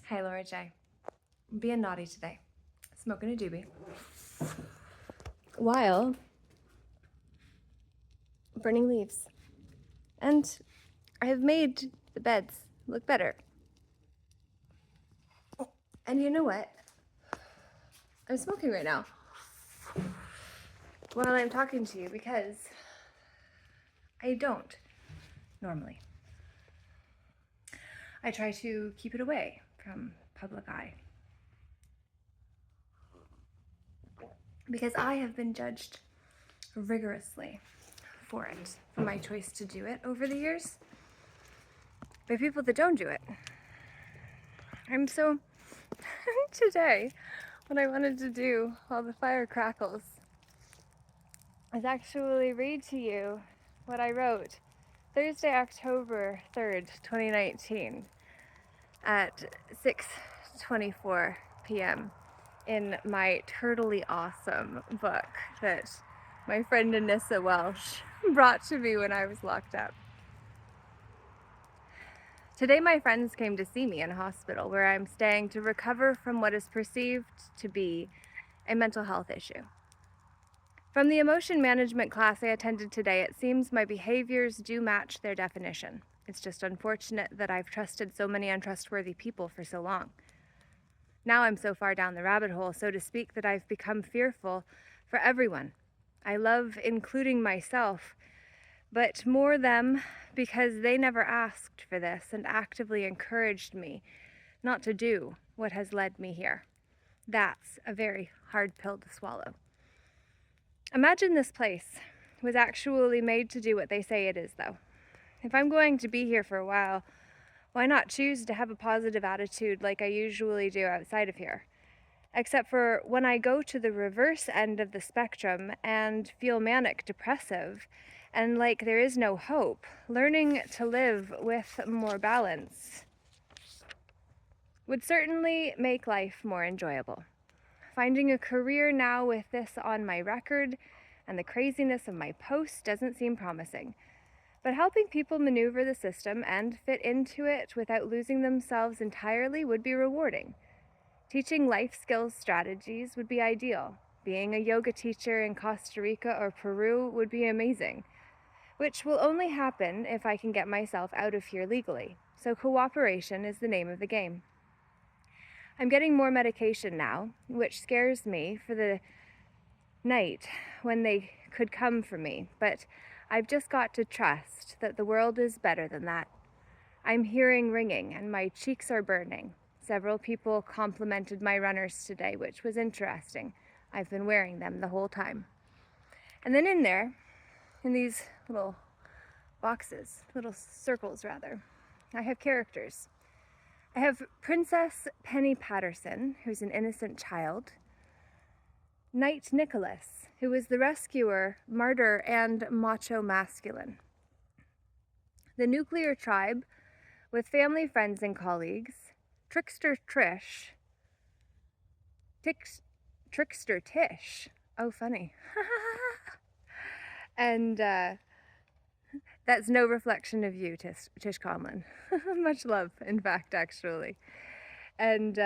Hey, Laura J. I'm being naughty today. Smoking a doobie. While burning leaves. And I have made the beds look better. And you know what? I'm smoking right now while I'm talking to you because I don't normally. I try to keep it away from public eye because I have been judged rigorously for it, for my choice to do it over the years, by people that don't do it. I'm so today, what I wanted to do while the fire crackles is actually read to you what I wrote Thursday, October 3rd, 2019 at 6:24 p.m. in my turtly awesome book that my friend Anissa Welsh brought to me when I was locked up. Today my friends came to see me in a hospital where I'm staying to recover from what is perceived to be a mental health issue. From the emotion management class I attended today, it seems my behaviors do match their definition. It's just unfortunate that I've trusted so many untrustworthy people for so long. Now I'm so far down the rabbit hole, so to speak, that I've become fearful for everyone. I love including myself, but more them because they never asked for this and actively encouraged me not to do what has led me here. That's a very hard pill to swallow. Imagine this place was actually made to do what they say it is, though. If I'm going to be here for a while, why not choose to have a positive attitude like I usually do outside of here? Except for when I go to the reverse end of the spectrum and feel manic depressive and like there is no hope, learning to live with more balance would certainly make life more enjoyable. Finding a career now with this on my record and the craziness of my posts doesn't seem promising. But helping people maneuver the system and fit into it without losing themselves entirely would be rewarding. Teaching life skills strategies would be ideal. Being a yoga teacher in Costa Rica or Peru would be amazing, which will only happen if I can get myself out of here legally. So cooperation is the name of the game. I'm getting more medication now, which scares me for the night when they could come for me, but I've just got to trust that the world is better than that. I'm hearing ringing and my cheeks are burning. Several people complimented my runners today, which was interesting. I've been wearing them the whole time. And then in there, in these little boxes, little circles rather, I have characters. I have Princess Penny Patterson, who's an innocent child. Knight Nicholas, who is the rescuer, martyr, and macho masculine. The nuclear tribe, with family, friends, and colleagues. Trickster Trish. Trickster Tish. Oh, funny. And that's no reflection of you, Tish Conlon. Much love, in fact, actually. And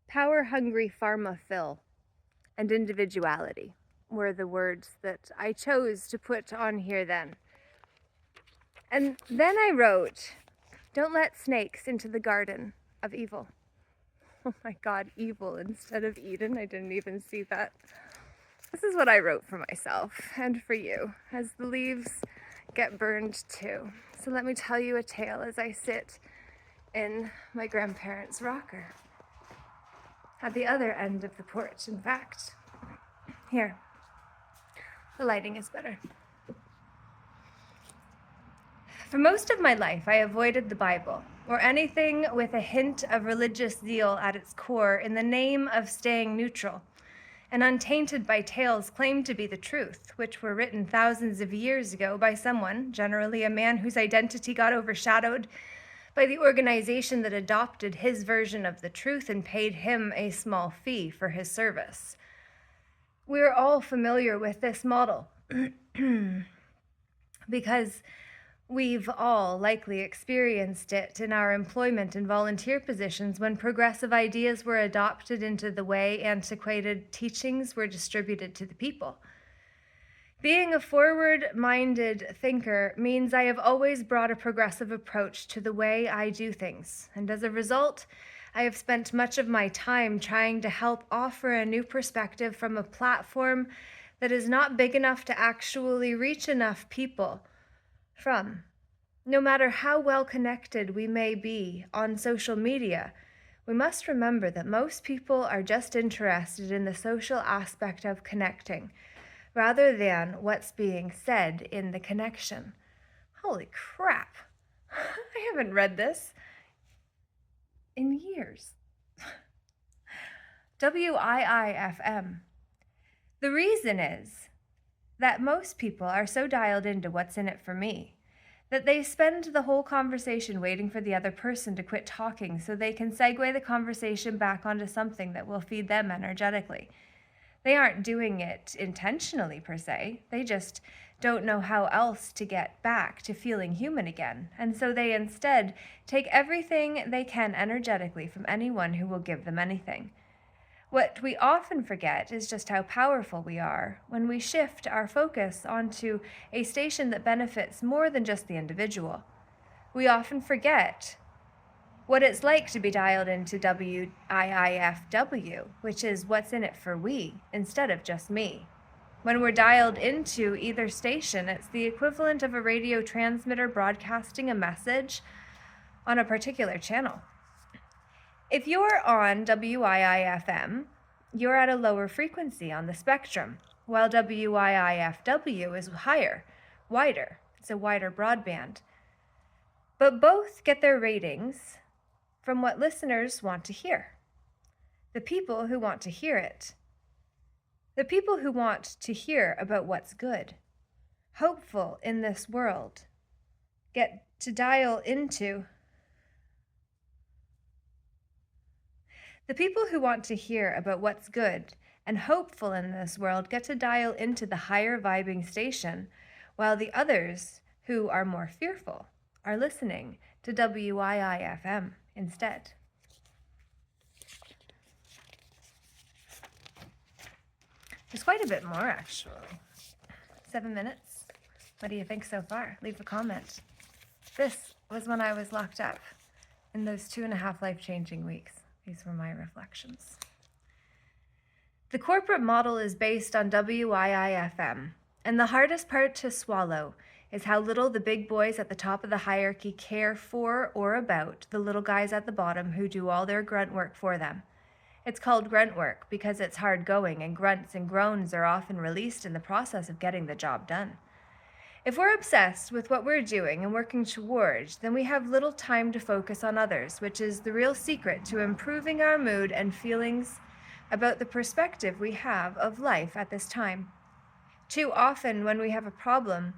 power-hungry pharma Phil and individuality were the words that I chose to put on here then. And then I wrote, don't let snakes into the garden of evil. Oh my God, evil instead of Eden. I didn't even see that. This is what I wrote for myself and for you as the leaves get burned too. So let me tell you a tale as I sit in my grandparents' rocker at the other end of the porch, in fact. Here, the lighting is better. For most of my life, I avoided the Bible or anything with a hint of religious zeal at its core in the name of staying neutral and untainted by tales claimed to be the truth, which were written thousands of years ago by someone, generally a man whose identity got overshadowed by the organization that adopted his version of the truth and paid him a small fee for his service. We're all familiar with this model because We've all likely experienced it in our employment and volunteer positions when progressive ideas were adopted into the way antiquated teachings were distributed to the people. Being a forward-minded thinker means I have always brought a progressive approach to the way I do things, and as a result, I have spent much of my time trying to help offer a new perspective from a platform that is not big enough to actually reach enough people from. No matter how well connected we may be on social media, we must remember that most people are just interested in the social aspect of connecting, rather than what's being said in the connection. Holy crap! I haven't read this in years. WIIFM. The reason is that most people are so dialed into what's in it for me that they spend the whole conversation waiting for the other person to quit talking so they can segue the conversation back onto something that will feed them energetically. They aren't doing it intentionally per se, they just don't know how else to get back to feeling human again, and so they instead take everything they can energetically from anyone who will give them anything. What we often forget is just how powerful we are when we shift our focus onto a station that benefits more than just the individual. We often forget what it's like to be dialed into WIIFW, which is what's in it for we, instead of just me. When we're dialed into either station, it's the equivalent of a radio transmitter broadcasting a message on a particular channel. If you're on WIIFM, you're at a lower frequency on the spectrum, while WIIFW is higher, wider. It's a wider broadband. But both get their ratings from what listeners want to hear. The people who want to hear it. The people who want to hear about what's good, hopeful in this world, get to dial into. The people who want to hear about what's good and hopeful in this world get to dial into the higher vibing station, while the others, who are more fearful, are listening to WIIFM instead. There's quite a bit more, actually. 7 minutes. What do you think so far? Leave a comment. This was when I was locked up in those 2.5 life-changing weeks. These were my reflections. The corporate model is based on WIIFM, and the hardest part to swallow is how little the big boys at the top of the hierarchy care for or about the little guys at the bottom who do all their grunt work for them. It's called grunt work because it's hard going, and grunts and groans are often released in the process of getting the job done. If we're obsessed with what we're doing and working towards, then we have little time to focus on others, which is the real secret to improving our mood and feelings about the perspective we have of life at this time. Too often, when we have a problem,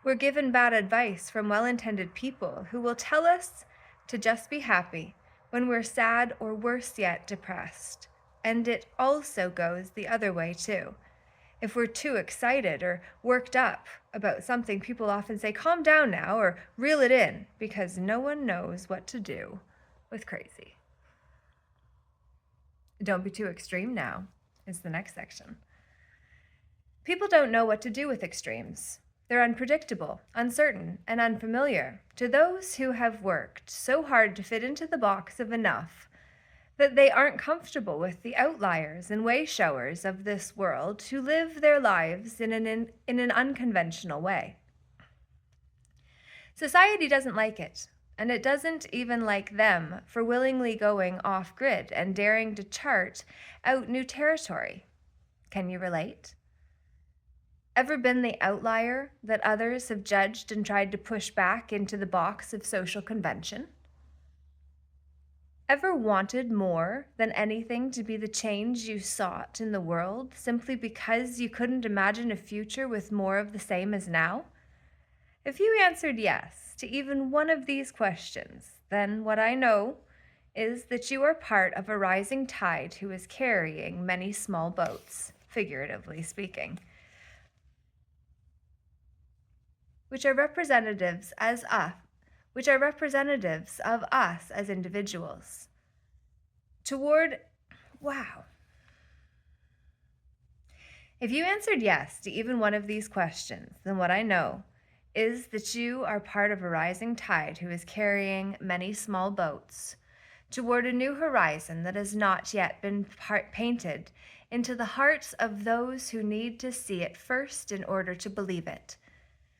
we're given bad advice from well-intended people who will tell us to just be happy when we're sad or worse yet, depressed. And it also goes the other way too. If we're too excited or worked up about something, people often say, calm down now, or reel it in, because no one knows what to do with crazy. Don't be too extreme now, is the next section. People don't know what to do with extremes. They're unpredictable, uncertain, and unfamiliar to those who have worked so hard to fit into the box of enough that they aren't comfortable with the outliers and way-showers of this world who live their lives in an unconventional way. Society doesn't like it, and it doesn't even like them for willingly going off-grid and daring to chart out new territory. Can you relate? Ever been the outlier that others have judged and tried to push back into the box of social convention? Ever wanted more than anything to be the change you sought in the world simply because you couldn't imagine a future with more of the same as now? If you answered yes to even one of these questions, then what I know is that you are part of a rising tide who is carrying many small boats, figuratively speaking. which are representatives of us as individuals. Wow. If you answered yes to even one of these questions, then what I know is that you are part of a rising tide who is carrying many small boats toward a new horizon that has not yet been painted into the hearts of those who need to see it first in order to believe it.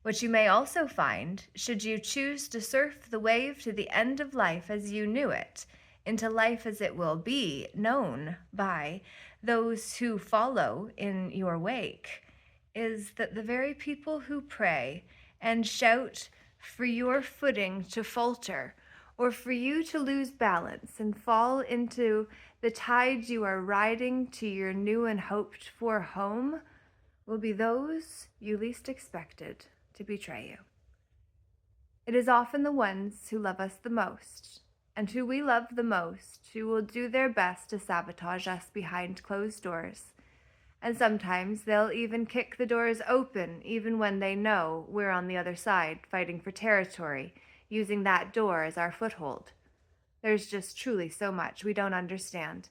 What you may also find, should you choose to surf the wave to the end of life as you knew it, into life as it will be known by those who follow in your wake, is that the very people who pray and shout for your footing to falter, or for you to lose balance and fall into the tide you are riding to your new and hoped for home, will be those you least expected to betray you. It is often the ones who love us the most, and who we love the most, who will do their best to sabotage us behind closed doors. And sometimes they'll even kick the doors open, even when they know we're on the other side, fighting for territory, using that door as our foothold. There's just truly so much we don't understand,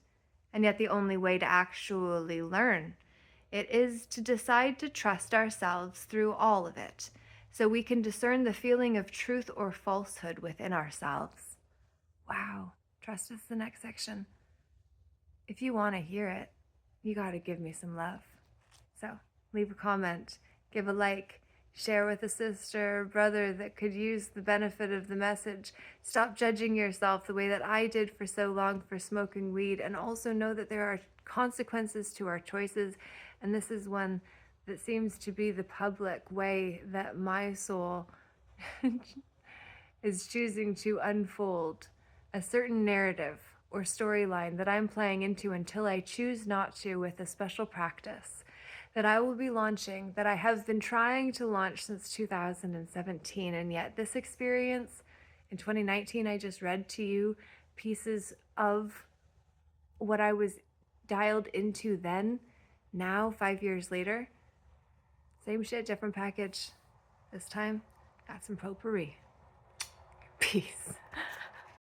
and yet the only way to actually learn it is to decide to trust ourselves through all of it, so we can discern the feeling of truth or falsehood within ourselves. Wow, trust is the next section. If you want to hear it, you got to give me some love. So leave a comment, give a like, share with a sister or brother that could use the benefit of the message. Stop judging yourself the way that I did for so long for smoking weed, and also know that there are consequences to our choices, and this is one that seems to be the public way that my soul is choosing to unfold a certain narrative or storyline that I'm playing into until I choose not to, with a special practice that I will be launching, that I have been trying to launch since 2017. And yet this experience in 2019, I just read to you pieces of what I was dialed into then. Now, 5 years later, same shit, different package. This time, got some potpourri. Peace.